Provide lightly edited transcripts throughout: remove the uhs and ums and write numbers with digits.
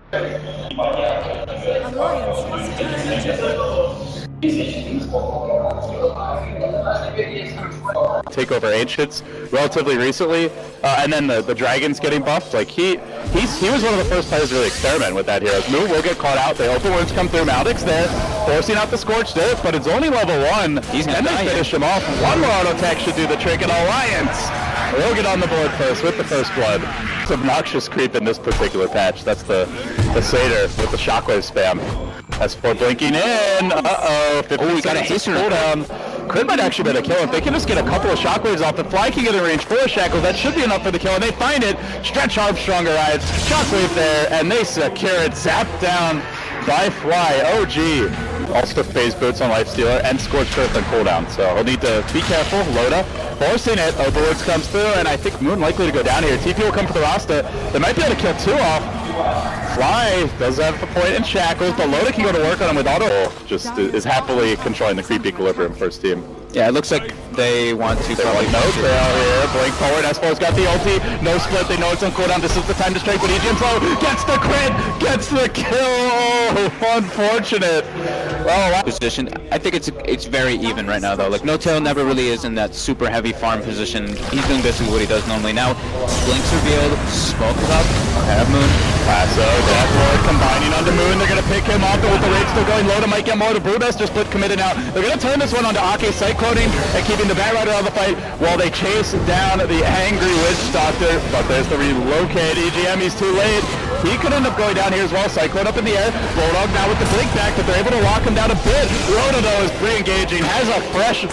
Take over Ancients relatively recently, and then the Dragons getting buffed. Like he was one of the first players to really experiment with that hero. Moo will get caught out. The open wounds come through. Maldic's there, forcing out the Scorched Earth, but it's only level 1. He's gonna finish him off. One more auto attack should do the trick, and Alliance will get on the board first with the first blood. It's obnoxious creep in this particular patch. That's the Satyr with the shockwave spam. S4 blinking in. Uh-oh. We got a hasten cooldown. Crit might actually be the kill. If they can just get a couple of shockwaves off, the Fly can get in range 4 shackles. That should be enough for the kill, and they find it. Stretch Armstrong arrives. Shockwave there, and they secure it. Zapped down by Fly. OG. Also phase boots on Lifestealer and Scorched Earth on cooldown, so we'll need to be careful. Loda forcing it. Overlords comes through, and I think Moon likely to go down here. TP will come for the Rasta. They might be able to kill 2 off. Fly does have a point in shackles, but Loda can go to work on him with auto. Just is happily controlling the creep equilibrium for his team. Yeah, it looks like they want to probably no trail here. Blink forward. S4's got the ulti. No split. They know it's on cooldown. This is the time to strike. But EGM's low. Gets the crit. Gets the kill. Oh, unfortunate. Well, position. I think it's very even right now though. Like No-Tail never really is in that super heavy farm position. He's doing basically what he does normally. Now Blink's revealed. Smoke is up. Have Moon. Lasso. Death Lord combining onto Moon. They're gonna pick him off. But with the raid still going, Loda might get more. The Brewmaster split committed now. They're gonna turn this one onto Ake Cycloning and keeping the Batrider out of the fight while they chase down the angry Witch Doctor. But there's the relocate. EGM, he's too late. He could end up going down here as well. Cyclone up in the air. Bulldog now with the blink back, but they're able to lock him down a bit. Rhoda though is re-engaging, has a fresh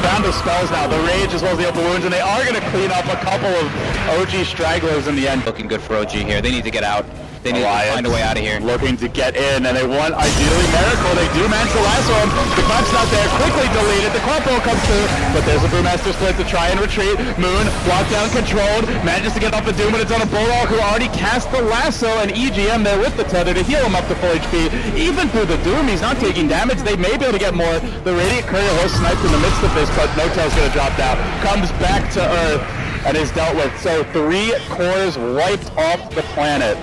round of spells now. The Rage as well as the open wounds, and they are going to clean up a couple of OG stragglers in the end. Looking good for OG here. They need to get out. They need to find a way out of here. Looking to get in, and they want ideally Miracle. They do manage to lasso him. The clap's not there. Quickly deleted. The clap roll comes through, but there's a Brewmaster split to try and retreat. Moon, lockdown controlled, manages to get off the Doom, but it's on a Bulldog who already cast the lasso, and EGM there with the tether to heal him up to full HP. Even through the Doom, he's not taking damage. They may be able to get more. The Radiant Courier was sniped in the midst of this, but No-Tail's going to drop down. Comes back to Earth and is dealt with. So 3 cores wiped off the planet.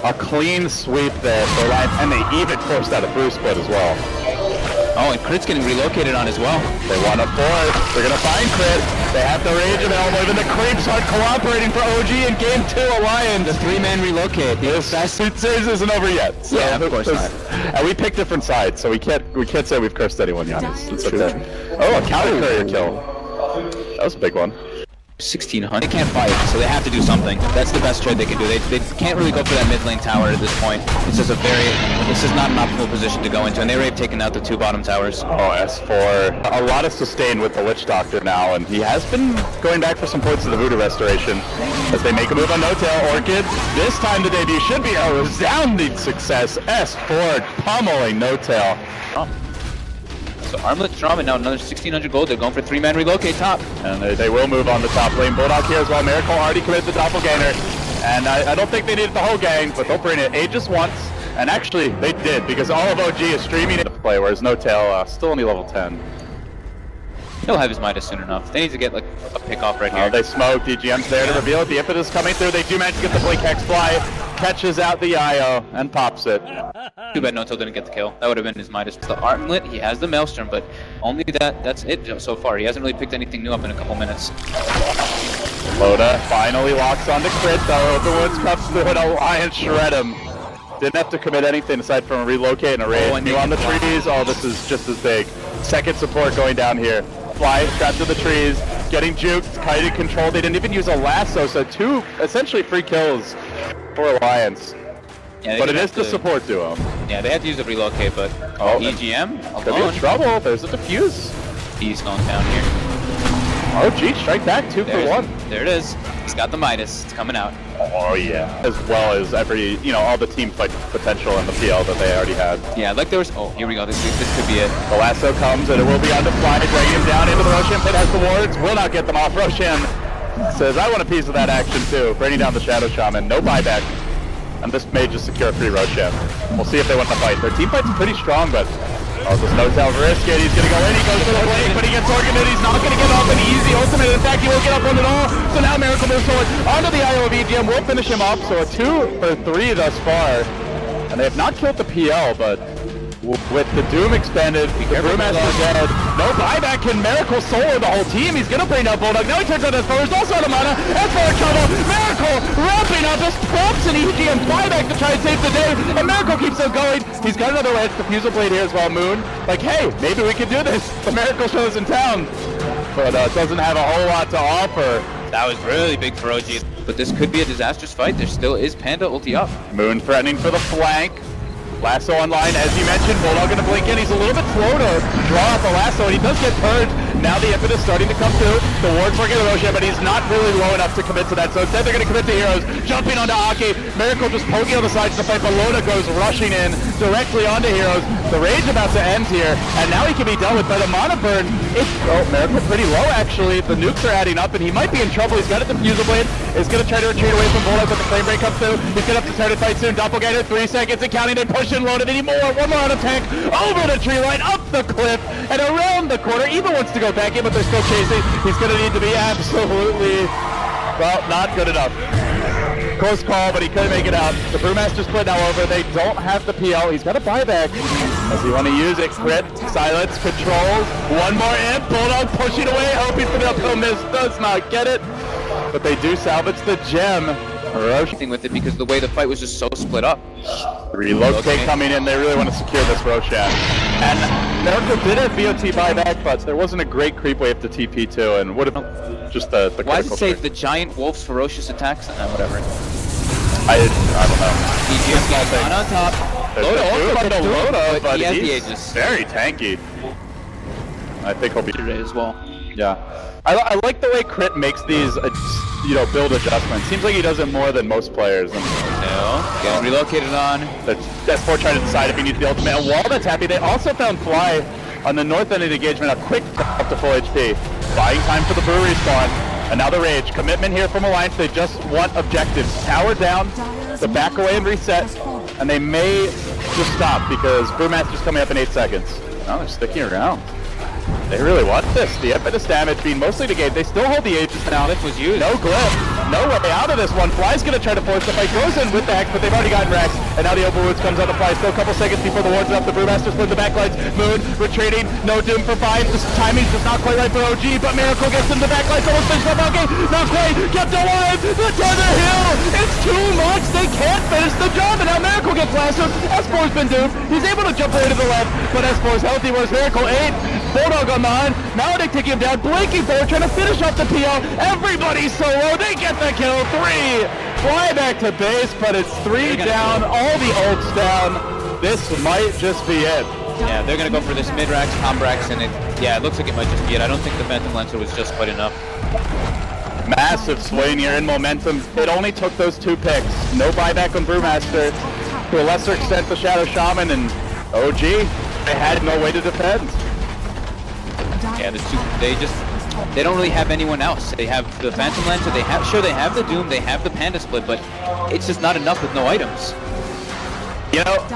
A clean sweep there for life, and they even forced out a Brew Split as well. Oh, and Crit's getting relocated on as well. They want a 4. They're going to find Crit. They have the Rage available, even the Creeps aren't cooperating for OG in Game 2 Alliance. The 3-man relocate. This series isn't over yet. So yeah, of course not. And we picked different sides, so we can't say we've cursed anyone, Giannis. It's true. Oh, a counter courier kill. That was a big one. 1600. They can't fight, so they have to do something. That's the best trade they can do. They can't really go for that mid lane tower at this point. This is not an optimal position to go into, and they already have taken out the 2 bottom towers. Oh, S4. A lot of sustain with the Lich Doctor now, and he has been going back for some points of the Voodoo Restoration as they make a move on No-Tail. Orchid, this time the debut should be a resounding success. S4 pummeling No-Tail. So Armlet's Drama now another 1600 gold. They're going for 3-man relocate top. And they will move on the top lane. Bulldog here as well. Miracle already committed the Doppelganger. And I don't think they needed the whole gang, but they'll bring it Aegis once. And actually, they did, because all of OG is streaming into play, whereas No-Tail still only level 10. He'll have his Midas soon enough. They need to get like a pick off right here. They smoked. EGM's there to reveal it. The impetus coming through. They do manage to get the Blink Hex Fly. Catches out the IO and pops it. Too bad No-Tail didn't get the kill. That would have been his Midas. The Armlet, he has the Maelstrom, but only that's it so far. He hasn't really picked anything new up in a couple minutes. Loda finally locks onto Crit though. The Woods comes through and Alliance shred him. Didn't have to commit anything aside from a relocate and a raid. New on the trees. Oh, this is just as big. Second support going down here. Fly strapped to the trees, getting juked, kited control. They didn't even use a lasso, so 2 essentially free kills for Alliance. Yeah, but it is the support duo. Yeah, they had to use a relocate, but EGM could be in trouble. There's a defuse. He's going down here. Oh, gee, strike back 2 for 1. There it is. He's got the Midas. It's coming out. Oh yeah. As well as every, all the team fight potential in the PL that they already had. Yeah, like there was. Oh, here we go. This could be it. The lasso comes and it will be on the fly, dragging him down into the Roshan pit. Has the wards. Will not get them off. Roshan says, "I want a piece of that action too." Bringing down the Shadow Shaman. No buyback. and this may just secure a free Roshan. We'll see if they win the fight. Their team fight's pretty strong, but this knows how risk it. He's gonna go in, he goes for the blade, but he gets targeted. He's not gonna get off an easy ultimate. In fact, he won't get up on it all. So now Miracle moves forward onto the IO of EGM. We'll finish him off. So a 2 for 3 thus far. And they have not killed the PL, but with the Doom expanded, the Brewmaster dead. No buyback, can Miracle solo the whole team? He's gonna bring down Bulldog. Now he turns on his first, also out of mana. S4 in trouble. Miracle ramping up, just props an EGM buyback to try and save the day. And Miracle keeps on going. He's got another edge diffusal blade here as well, Moon. Like, hey, maybe we can do this. The Miracle shows in town. But doesn't have a whole lot to offer. That was really big for OG. But this could be a disastrous fight. There still is Panda ulti up. Moon threatening for the flank. Lasso online, as you mentioned, Bulldog gonna blink in. He's a little bit slow to draw out the lasso, and he does get purged. Now the impetus starting to come through. The ward's working the Roshan, but he's not really low enough to commit to that. So instead they're gonna commit to Heroes. Jumping onto Aki. Miracle just poking on the sides of the fight, but Lona goes rushing in directly onto Heroes. The rage about to end here, and now he can be dealt with by the mana burn. Miracle pretty low actually. The nukes are adding up, and he might be in trouble. He's got a diffusal blade. He's gonna try to retreat away from Bulldog, but the flame break comes through. He's gonna have to start a fight soon. Doppelganger, 3 seconds and counting. They push and load it anymore. One more on a tank, over the tree line, up the cliff, and around the corner. Eva wants to go back in, but they're still chasing. He's gonna need to be absolutely, well, not good enough. Close call, but he couldn't make it out. The Brewmaster split now over. They don't have the PL. He's got a buyback. Does he want to use it? Crit, silence, controls. One more imp. Bulldog pushing away, hoping for the uphill miss. Does not get it. But they do salvage the gem. Thing with it because the way the fight was just so split up. Relocate coming in. They really want to secure this Roshan. And Miracle did have BOT buyback, but there wasn't a great creep wave to TP too, and would have just the Why does it say the giant wolf's ferocious attacks? Whatever. I don't know. EGM on top. Loda also got Loda, but he has the he's Aegis. very tanky. I think he'll be today as well. Yeah. I like the way Crit makes these, build adjustments. Seems like he does it more than most players. And getting relocated on. That's for trying to decide if he needs the ultimate. And while that's happy, they also found Fly on the north end of the engagement, a quick up to full HP. Buying time for the brewery spawn. And now the Rage. Commitment here from Alliance. They just want objectives. Tower down, the back away and reset. And they may just stop because Brewmaster's coming up in 8 seconds. No, they're sticking around. They really want this. The impetus damage being mostly negated. They still hold the Aegis now. Glyph was used. No Glyph. No way out of this one. Fly's gonna try to force the fight. Goes in with the Hex, but they've already gotten Rex. And now the Overwoods comes out to Fly. Still a couple seconds before the ward's up. The Brewmaster split the backlights. Moon retreating. No Doom for 5. This timing's just not quite right for OG, but Miracle gets into the backlights. Almost finished up. Okay, not quite. Kept alive. The Tether Hill. It's too much. They can't finish the job. And now Miracle gets blasted. S4's been doomed. He's able to jump away to the left, but S4's healthy. Whereas Miracle 8. Bulldog on the line. Now they take him down. Blinking forward, trying to finish off the PL. Everybody's solo. They get the kill. 3. Fly back to base, but it's 3 down. All the ults down. This might just be it. Yeah, they're gonna go for this mid-rax, combrax, and it looks like it might just be it. I don't think the Phantom Lancer was just quite enough. Massive swing here in momentum. It only took those 2 picks. No buyback on Brewmaster. To a lesser extent, the Shadow Shaman and OG. They had no way to defend. Yeah, they don't really have anyone else. They have the Phantom Lancer, they have the Doom, they have the Panda Split, but it's just not enough with no items.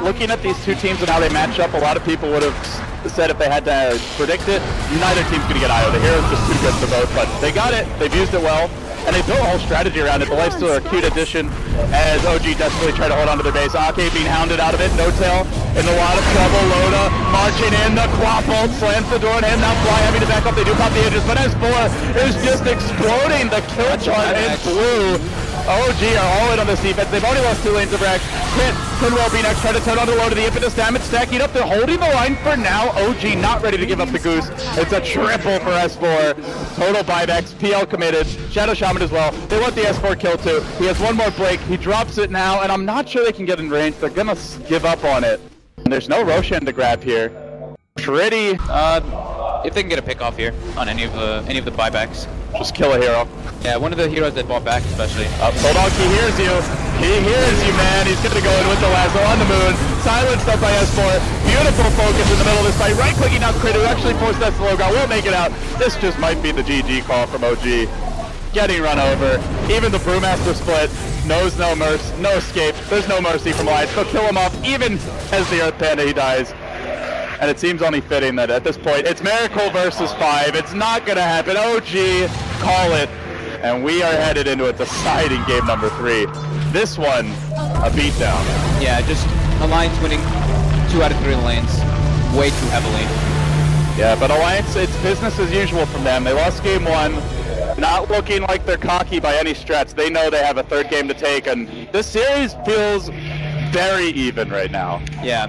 Looking at these 2 teams and how they match up, a lot of people would have said if they had to predict it, neither team's going to get IO. The Hero's just too good for both, but they got it, they've used it well, and they built a whole strategy around it. The Lifestealer, a cute addition, as OG desperately try to hold onto their base. Ake being hounded out of it, No Tail in a lot of trouble. Loda marching in, the Quaffle slams the door on him, now Fly having to back up. They do pop the edges, but S4 is just exploding the kill shot in blue. OG are all in on this defense. They've already lost 2 lanes of Rex. Crit could well be next. Try to turn on the load of the impetus damage. Stacking up. They're holding the line for now. OG not ready to give up the goose. It's a triple for S4. Total buybacks. PL committed. Shadow Shaman as well. They want the S4 kill too. He has one more break. He drops it now, and I'm not sure they can get in range. They're gonna give up on it. And there's no Roshan to grab here. Pretty. If they can get a pick off here on any of the buybacks. Just kill a hero. Yeah, one of the heroes that bought back especially. Bulldog, he hears you. He hears you, man. He's gonna go in with the lasso on the moon. Silenced up by S4. Beautiful focus in the middle of this fight. Right clicking out Crit, who actually forced that slow guy. Won't make it out. This just might be the GG call from OG. Getting run over. Even the Brewmaster split knows no mercy, no escape. There's no mercy from Alliance. Go kill him off, even as the Earth Panda, he dies. And it seems only fitting that at this point, it's Miracle versus 5. It's not going to happen. OG, call it. And we are headed into a deciding game number 3. This one, a beatdown. Yeah, just Alliance winning 2 out of 3 lanes way too heavily. Yeah, but Alliance, it's business as usual from them. They lost game 1. Not looking like they're cocky by any stretch. They know they have a 3rd game to take, and this series feels very even right now. Yeah,